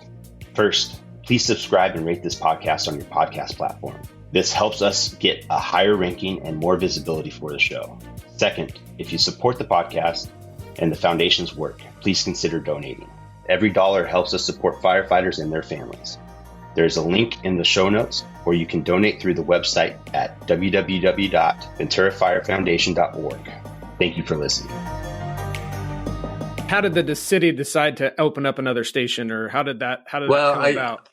Speaker 4: First, please subscribe and rate this podcast on your podcast platform. This helps us get a higher ranking and more visibility for the show. Second, if you support the podcast and the foundation's work, please consider donating. Every dollar helps us support firefighters and their families. There's a link in the show notes where you can donate through the website at www.venturafirefoundation.org. Thank you for listening.
Speaker 1: How did the city decide to open up another station, or how did that come about?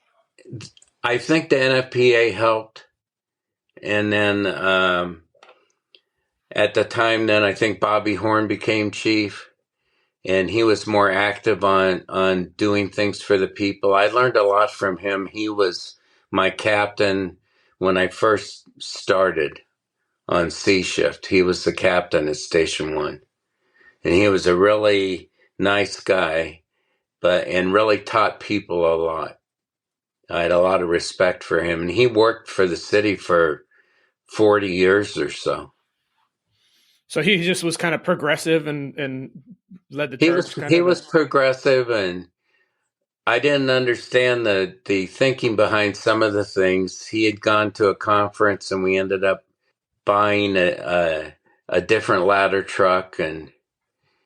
Speaker 2: I think the NFPA helped. And then at the time, then I think Bobby Horn became chief, and he was more active on doing things for the people. I learned a lot from him. He was my captain when I first started on C shift. He was the captain at Station 1. And he was a really nice guy, and really taught people a lot. I had a lot of respect for him. And he worked for the city for 40 years or so.
Speaker 1: So he just was kind of progressive and led the church.
Speaker 2: He was progressive, and I didn't understand the thinking behind some of the things. He had gone to a conference, and we ended up buying a different ladder truck, and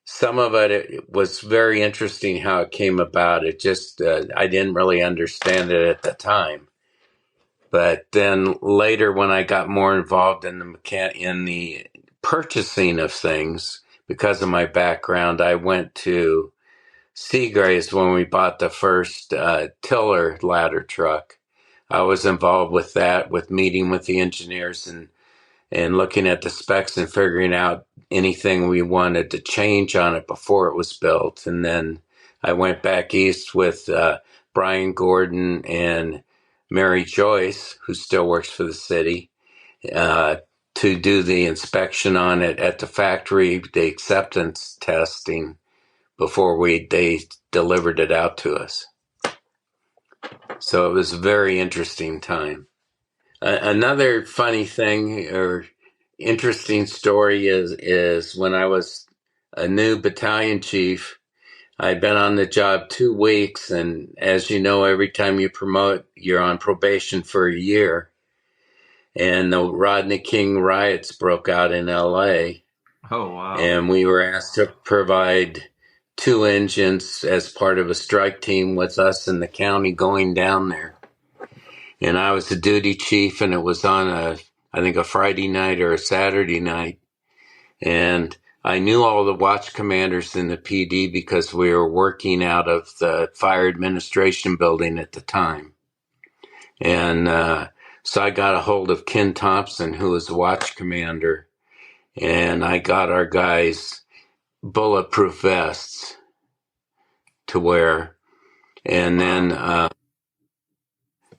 Speaker 2: some of it was very interesting how it came about. It just I didn't really understand it at the time. But then later, when I got more involved in the purchasing of things, because of my background, I went to Seagraves when we bought the first tiller ladder truck. I was involved with that, with meeting with the engineers and and looking at the specs and figuring out anything we wanted to change on it before it was built. And then I went back east with Brian Gordon and Mary Joyce, who still works for the city, to do the inspection on it at the factory, the acceptance testing before they delivered it out to us. So it was a very interesting time. Another funny thing or interesting story is when I was a new battalion chief, I'd been on the job 2 weeks, and as you know, every time you promote, you're on probation for a year. And the Rodney King riots broke out in LA.
Speaker 3: Oh, wow.
Speaker 2: And we were asked to provide 2 engines as part of a strike team with us in the county going down there. And I was the duty chief, and it was on I think a Friday night or a Saturday night. And I knew all the watch commanders in the PD because we were working out of the fire administration building at the time. And so I got a hold of Ken Thompson, who was the watch commander, and I got our guys bulletproof vests to wear. And then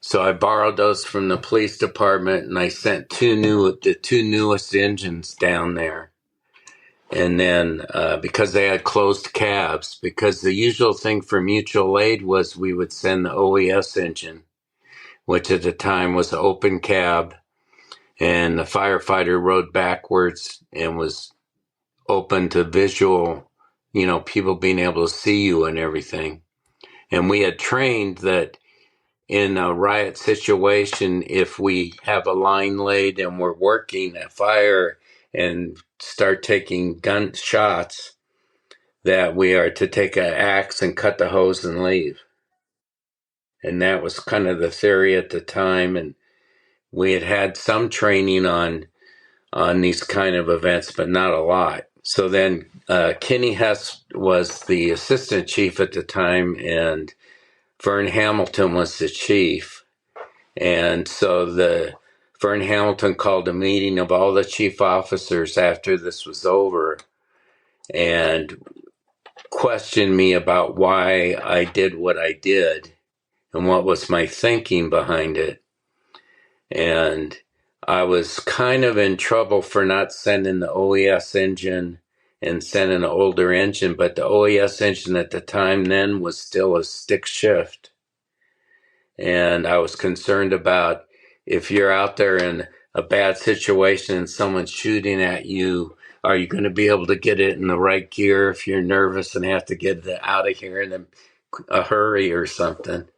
Speaker 2: so I borrowed those from the police department, and I sent the 2 newest engines down there. And then because they had closed cabs, because the usual thing for mutual aid was we would send the OES engine, which at the time was an open cab, and the firefighter rode backwards and was open to visual, people being able to see you and everything. And we had trained that in a riot situation, if we have a line laid and we're working at fire and start taking gun shots, that we are to take an axe and cut the hose and leave. And that was kind of the theory at the time. And we had some training on these kind of events, but not a lot. So then Kenny Hess was the assistant chief at the time, and Vern Hamilton was the chief. And so Vern Hamilton called a meeting of all the chief officers after this was over and questioned me about why I did what I did and what was my thinking behind it. And I was kind of in trouble for not sending the OES engine and sending an older engine, but the OES engine at the time then was still a stick shift. And I was concerned about if you're out there in a bad situation and someone's shooting at you, are you going to be able to get it in the right gear if you're nervous and have to get it out of here in a hurry or something?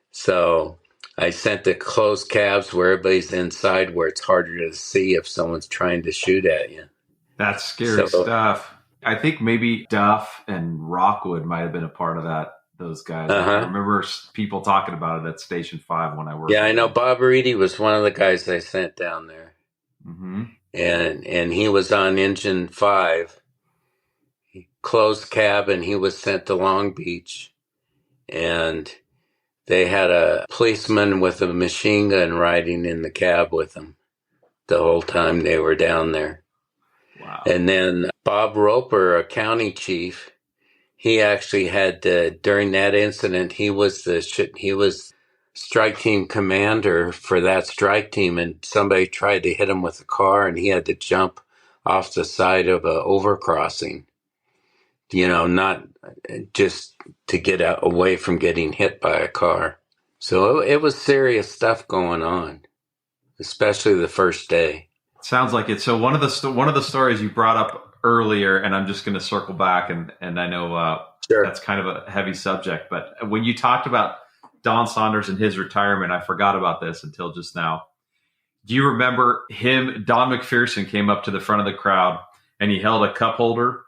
Speaker 2: So I sent the closed cabs where everybody's inside, where it's harder to see if someone's trying to shoot at you.
Speaker 3: That's scary stuff. I think maybe Duff and Rockwood might have been a part of that. Those guys. I remember people talking about it at Station 5 when I worked.
Speaker 2: Yeah, I know Bob Reedy was one of the guys I sent down there.
Speaker 3: Mm-hmm.
Speaker 2: And he was on Engine 5, closed cab, and he was sent to Long Beach. And they had a policeman with a machine gun riding in the cab with them the whole time they were down there.
Speaker 3: Wow.
Speaker 2: And then Bob Roper, a county chief, he actually had during that incident, he was strike team commander for that strike team, and somebody tried to hit him with a car, and he had to jump off the side of a overcrossing. Not just to get away from getting hit by a car. So it was serious stuff going on, especially the first day.
Speaker 3: Sounds like it. So one of the stories you brought up earlier, and I'm just going to circle back, and I know
Speaker 2: Sure.
Speaker 3: That's kind of a heavy subject, but when you talked about Don Saunders and his retirement, I forgot about this until just now. Do you remember him? Don McPherson came up to the front of the crowd, and he held a cup holder,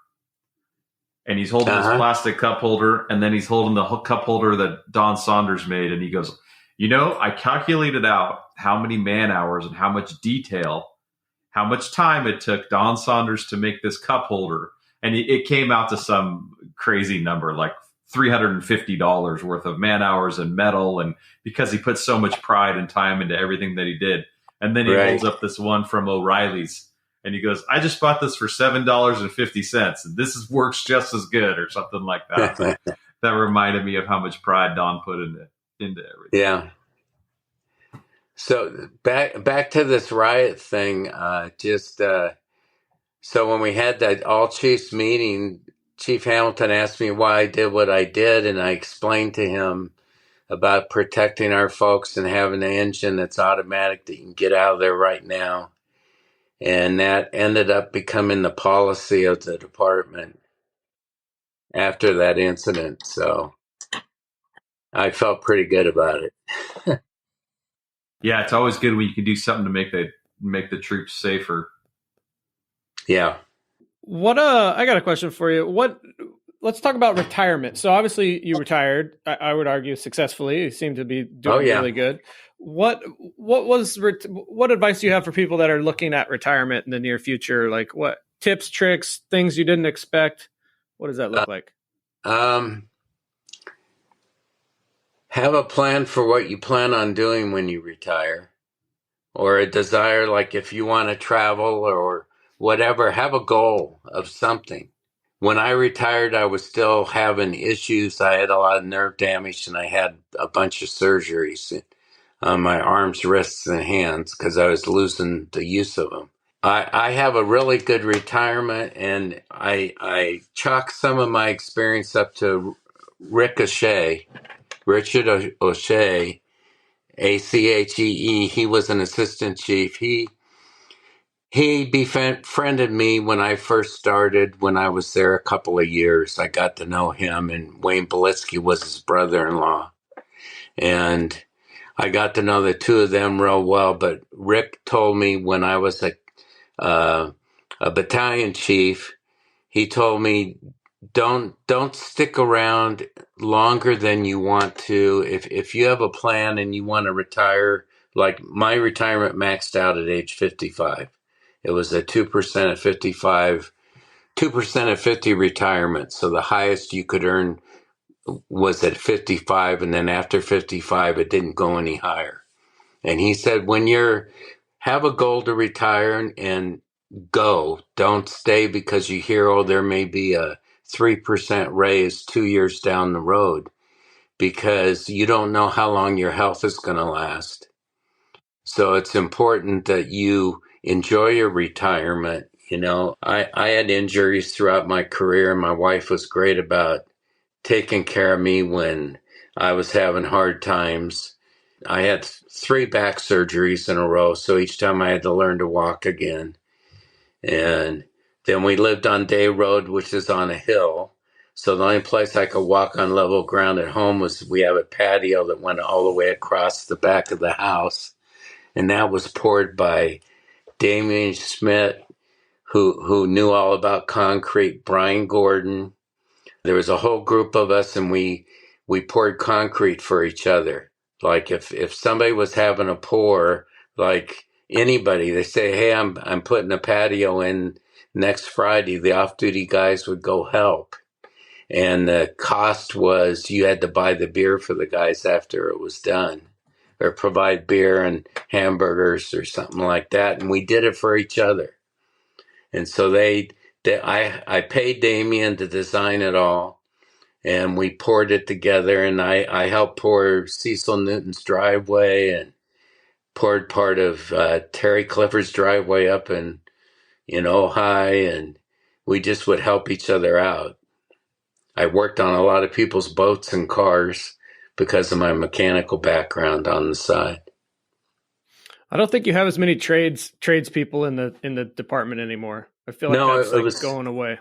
Speaker 3: and he's holding this plastic cup holder, and then he's holding the cup holder that Don Saunders made, and he goes, I calculated out how many man hours and how much detail, how much time it took Don Saunders to make this cup holder. And it came out to some crazy number, like $350 worth of man hours and metal. And because he put so much pride and time into everything that he did. And then he
Speaker 2: Right.
Speaker 3: holds up this one from O'Reilly's, and he goes, "I just bought this for $7.50, and works just as good," or something like that. So that reminded me of how much pride Don put into everything.
Speaker 2: Yeah. So back to this riot thing. So when we had that all chiefs meeting, Chief Hamilton asked me why I did what I did, and I explained to him about protecting our folks and having an engine that's automatic that you can get out of there right now. And that ended up becoming the policy of the department after that incident. So I felt pretty good about it.
Speaker 3: Yeah, it's always good when you can do something to make the troops safer.
Speaker 2: Yeah.
Speaker 1: I got a question for you. Let's talk about retirement. So obviously you retired, I would argue successfully. You seem to be doing really good. What advice do you have for people that are looking at retirement in the near future? Like what tips, tricks, things you didn't expect? What does that look like?
Speaker 2: Have a plan for what you plan on doing when you retire, or a desire, like if you want to travel or whatever, have a goal of something. When I retired, I was still having issues. I had a lot of nerve damage and I had a bunch of surgeries on my arms, wrists, and hands because I was losing the use of them. I have a really good retirement, and I chalk some of my experience up to Richard O'Shea, ACHEE. He was an assistant chief. He befriended me when I first started, when I was there a couple of years. I got to know him, and Wayne Belitsky was his brother-in-law. And I got to know the two of them real well. But Rick told me when I was a battalion chief, he told me, don't stick around longer than you want to. If you have a plan and you want to retire, like my retirement maxed out at age 55. It was a 2% at 55, 2% at 50 retirement. So the highest you could earn was at 55, and then after 55, it didn't go any higher. And he said, when have a goal to retire and go. Don't stay because you hear, oh, there may be a 3% raise 2 years down the road, because you don't know how long your health is going to last. So it's important that you enjoy your retirement. I had injuries throughout my career, and my wife was great about taking care of me when I was having hard times. I had 3 back surgeries in a row, so each time I had to learn to walk again. And then we lived on Day Road, which is on a hill. So the only place I could walk on level ground at home was, we have a patio that went all the way across the back of the house. And that was poured by Damian Schmidt, who knew all about concrete, Brian Gordon. There was a whole group of us, and we poured concrete for each other. Like if somebody was having a pour, like anybody, they say, hey, I'm putting a patio in next Friday, the off-duty guys would go help. And the cost was, you had to buy the beer for the guys after it was done, or provide beer and hamburgers or something like that. And we did it for each other. And so I paid Damien to design it all, and we poured it together. And I helped pour Cecil Newton's driveway, and poured part of Terry Clifford's driveway up in Ojai, and we just would help each other out. I worked on a lot of people's boats and cars because of my mechanical background on the side.
Speaker 1: I don't think you have as many tradespeople in the department anymore. I feel like that's going away.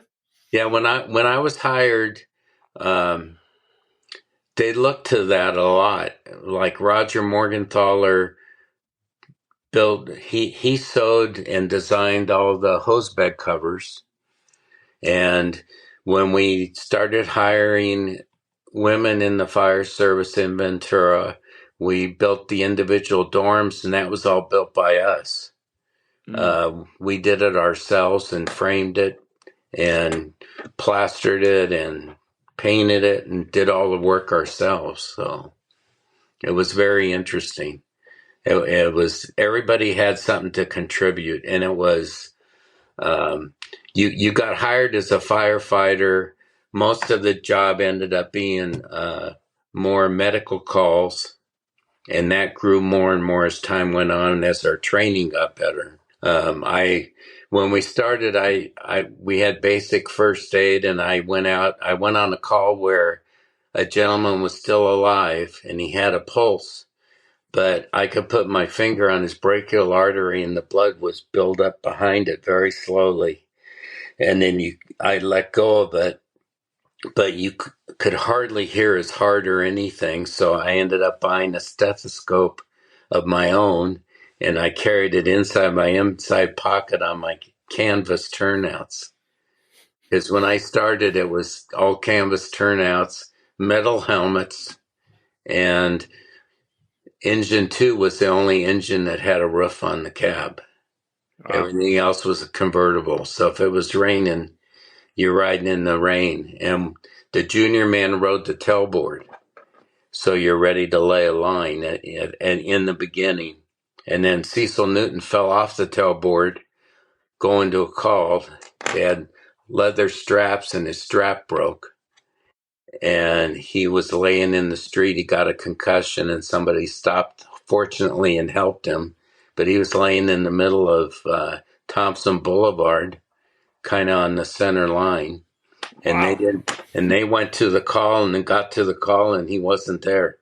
Speaker 2: Yeah, when I was hired, they looked to that a lot. Like Roger Morgenthaler built, he sewed and designed all the hose bed covers. And when we started hiring women in the fire service in Ventura, we built the individual dorms, and that was all built by us. We did it ourselves and framed it and plastered it and painted it and did all the work ourselves. So it was very interesting. It was, everybody had something to contribute, and it was, you got hired as a firefighter. Most of the job ended up being more medical calls, and that grew more and more as time went on and as our training got better. When we started, we had basic first aid, and I went on a call where a gentleman was still alive and he had a pulse, but I could put my finger on his brachial artery and the blood was built up behind it very slowly. And then I let go of it, but you could hardly hear his heart or anything. So I ended up buying a stethoscope of my own, and I carried it inside my inside pocket on my canvas turnouts. Because when I started, it was all canvas turnouts, metal helmets, and engine 2 was the only engine that had a roof on the cab. Wow. Everything else was a convertible. So if it was raining, you're riding in the rain. And the junior man rode the tailboard. So you're ready to lay a line in the beginning. And then Cecil Newton fell off the tailboard going to a call. They had leather straps and his strap broke. And he was laying in the street. He got a concussion and somebody stopped, fortunately, and helped him. But he was laying in the middle of Thompson Boulevard, kind of on the center line. And wow. They went to the call and then got to the call and he wasn't there.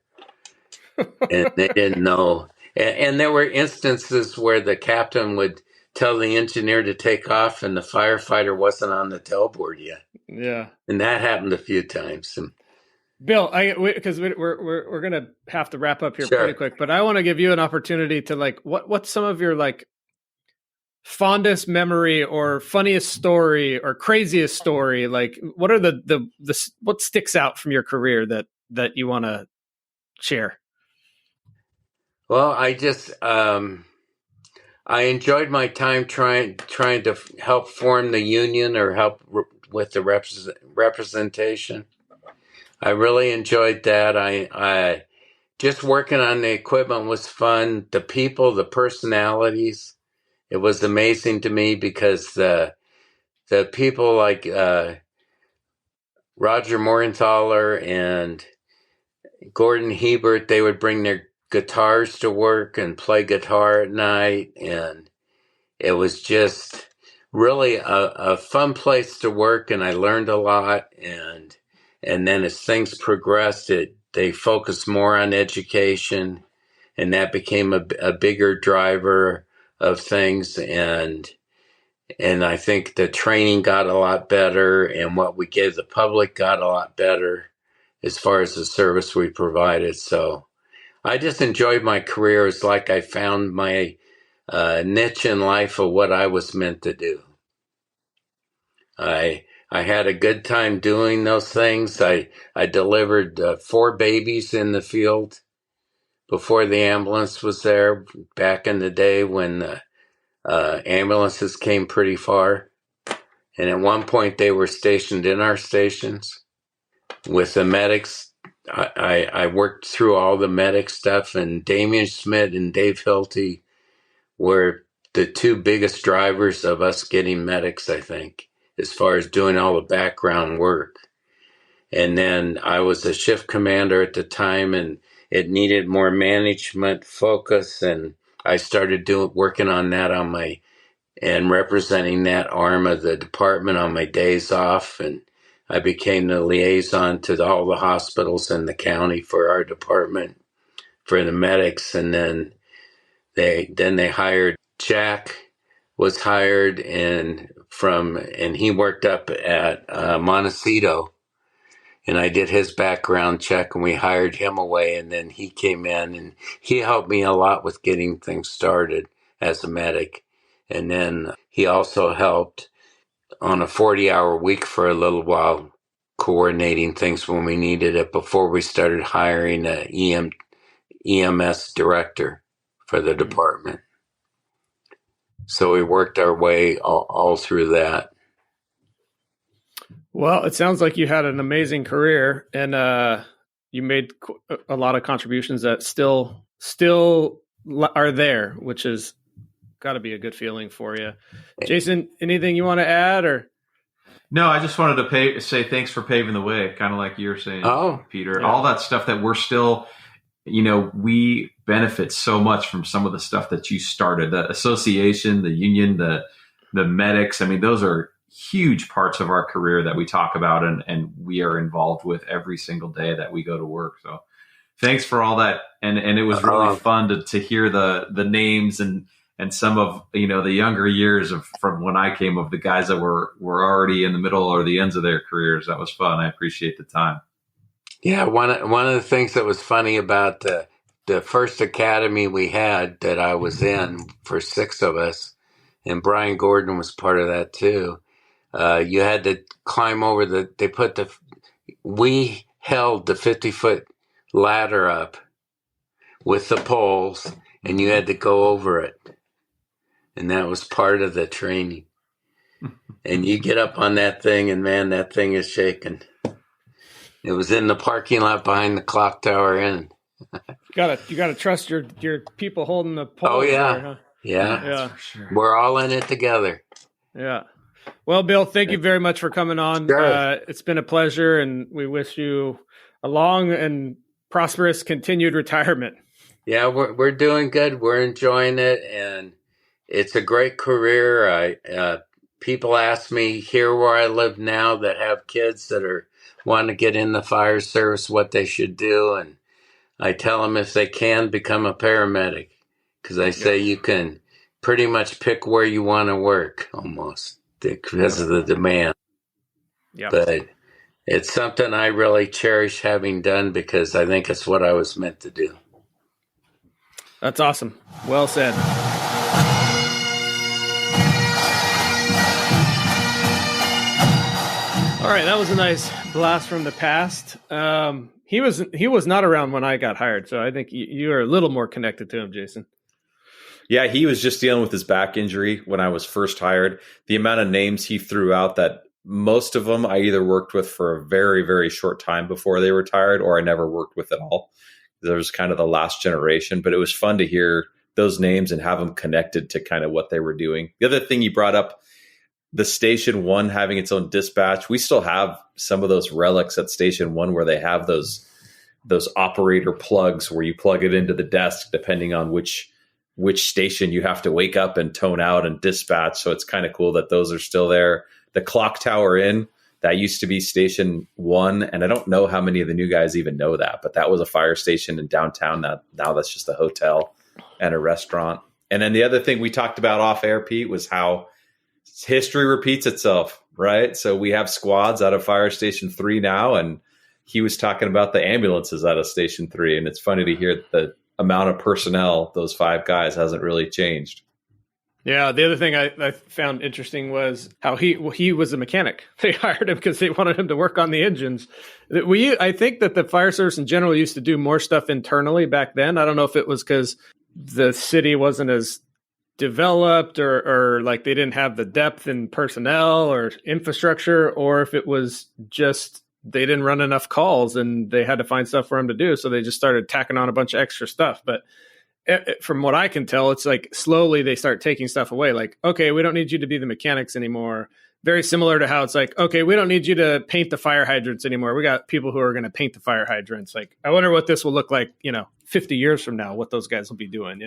Speaker 2: And they didn't know. And there were instances where the captain would tell the engineer to take off and the firefighter wasn't on the tailboard yet.
Speaker 1: Yeah.
Speaker 2: And that happened a few times.
Speaker 1: Bill, because we're gonna have to wrap up here
Speaker 2: Sure.
Speaker 1: pretty quick, but I want to give you an opportunity to like, what's some of your like fondest memory or funniest story or craziest story? Like, what are the what sticks out from your career that you want to share?
Speaker 2: Well, I just I enjoyed my time trying to help form the union or help with the representation. I really enjoyed that. I just working on the equipment was fun. The people, the personalities, it was amazing to me because the people like Roger Morgenthaler and Gordon Hebert, they would bring their guitars to work and play guitar at night, and it was just really a fun place to work, and I learned a lot. And then as things progressed, they focused more on education, and that became a bigger driver of things. And I think the training got a lot better, and what we gave the public got a lot better as far as the service we provided. So I just enjoyed my career. It's like I found my niche in life of what I was meant to do. I had a good time doing those things. I delivered 4 babies in the field before the ambulance was there, back in the day when ambulances came pretty far. And at one point they were stationed in our stations with the medics. I worked through all the medic stuff, and Damian Schmidt and Dave Hilty were the 2 biggest drivers of us getting medics, I think, as far as doing all the background work. And then I was a shift commander at the time, and it needed more management focus, and I started working on that and representing that arm of the department on my days off, and I became the liaison to all the hospitals in the county for our department for the medics. And then they hired Jack was hired and he worked up at Montecito, and I did his background check and we hired him away, and then he came in and he helped me a lot with getting things started as a medic. And then he also helped on a 40-hour week for a little while, coordinating things when we needed it before we started hiring an EMS director for the department. So we worked our way all through that.
Speaker 1: Well, it sounds like you had an amazing career, and you made a lot of contributions that still are there, which is got to be a good feeling for you. Jason, anything you want to add or?
Speaker 3: No, I just wanted to say thanks for paving the way, kind of like you're saying, Peter.
Speaker 1: Yeah.
Speaker 3: All that stuff that we're still, we benefit so much from some of the stuff that you started, the association, the union, the medics. I mean, those are huge parts of our career that we talk about and we are involved with every single day that we go to work. So thanks for all that. And it was really fun to hear the names and some of, the younger years from when I came, of the guys that were already in the middle or the ends of their careers. That was fun. I appreciate the time.
Speaker 2: Yeah. One of the things that was funny about the first academy we had that I was in for 6 of us, and Brian Gordon was part of that too. You had to climb over we held the 50-foot ladder up with the poles, and you had to go over it. And that was part of the training. And you get up on that thing, and man, that thing is shaking. It was in the parking lot behind the clock tower inn.
Speaker 1: You gotta trust your people holding the pole.
Speaker 2: Oh yeah,
Speaker 1: there, huh?
Speaker 2: yeah.
Speaker 1: For
Speaker 3: sure.
Speaker 2: We're all in it together.
Speaker 1: Yeah. Well, Bill, thank you very much for coming on.
Speaker 2: Sure.
Speaker 1: It's been a pleasure, and we wish you a long and prosperous continued retirement.
Speaker 2: Yeah, we're doing good. We're enjoying it, and it's a great career. People ask me here where I live now that have kids that want to get in the fire service what they should do, and I tell them if they can become a paramedic, because I say you can pretty much pick where you want to work almost because of the demand.
Speaker 1: Yeah.
Speaker 2: But it's something I really cherish having done because I think it's what I was meant to do.
Speaker 1: That's awesome. Well said. All right, that was a nice blast from the past. He was not around when I got hired, so I think you are a little more connected to him, Jason.
Speaker 3: Yeah, he was just dealing with his back injury when I was first hired. The amount of names he threw out, that most of them I either worked with for a very, very short time before they retired, or I never worked with at all. There was kind of the last generation, but it was fun to hear those names and have them connected to kind of what they were doing. The other thing you brought up, the Station 1 having its own dispatch. We still have some of those relics at Station 1 where they have those operator plugs where you plug it into the desk depending on which station you have to wake up and tone out and dispatch. So it's kind of cool that those are still there. The clock tower inn, that used to be Station 1, and I don't know how many of the new guys even know that, but that was a fire station in downtown. Now that's just a hotel and a restaurant. And then the other thing we talked about off air, Pete, was how history repeats itself, right? So we have squads out of Fire Station 3 now, and he was talking about the ambulances out of Station 3, and it's funny to hear the amount of personnel, those 5 guys, hasn't really changed.
Speaker 1: Yeah, the other thing I found interesting was how he was a mechanic. They hired him because they wanted him to work on the engines. I think that the fire service in general used to do more stuff internally back then. I don't know if it was because the city wasn't as developed or like they didn't have the depth in personnel or infrastructure, or if it was just they didn't run enough calls and they had to find stuff for him to do. So they just started tacking on a bunch of extra stuff. But from what I can tell, it's like slowly they start taking stuff away. Like, okay, we don't need you to be the mechanics anymore. Very similar to how it's like, okay, we don't need you to paint the fire hydrants anymore. We got people who are going to paint the fire hydrants. Like, I wonder what this will look like, 50 years from now, what those guys will be doing,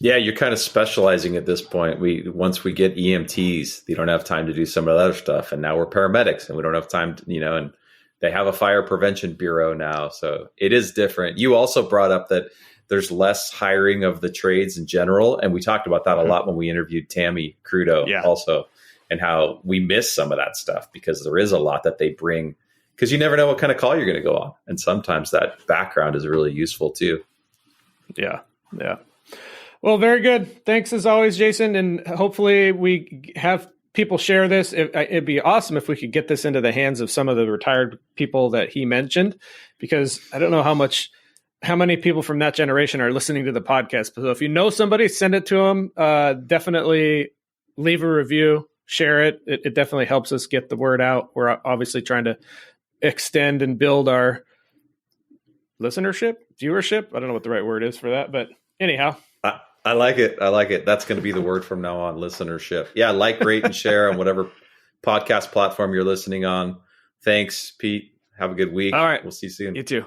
Speaker 1: Yeah,
Speaker 3: you're kind of specializing at this point. Once we get EMTs, you don't have time to do some of the other stuff. And now we're paramedics and we don't have time to, and they have a fire prevention bureau now. So it is different. You also brought up that there's less hiring of the trades in general. And we talked about that a lot when we interviewed Tammy Crudo also, and how we miss some of that stuff because there is a lot that they bring, because you never know what kind of call you're going to go on. And sometimes that background is really useful too.
Speaker 1: Yeah. Yeah. Well, very good. Thanks as always, Jason. And hopefully we have people share this. It'd be awesome if we could get this into the hands of some of the retired people that he mentioned, because I don't know how many people from that generation are listening to the podcast. So if you know somebody, send it to them. Definitely leave a review, share it. It definitely helps us get the word out. We're obviously trying to extend and build our listenership, viewership. I don't know what the right word is for that, but Anyhow.
Speaker 3: I like it. I like it. That's going to be the word from now on, listenership. Yeah, like, rate, and share on whatever podcast platform you're listening on. Thanks, Pete. Have a good week.
Speaker 1: All right.
Speaker 3: We'll see you soon.
Speaker 1: You too.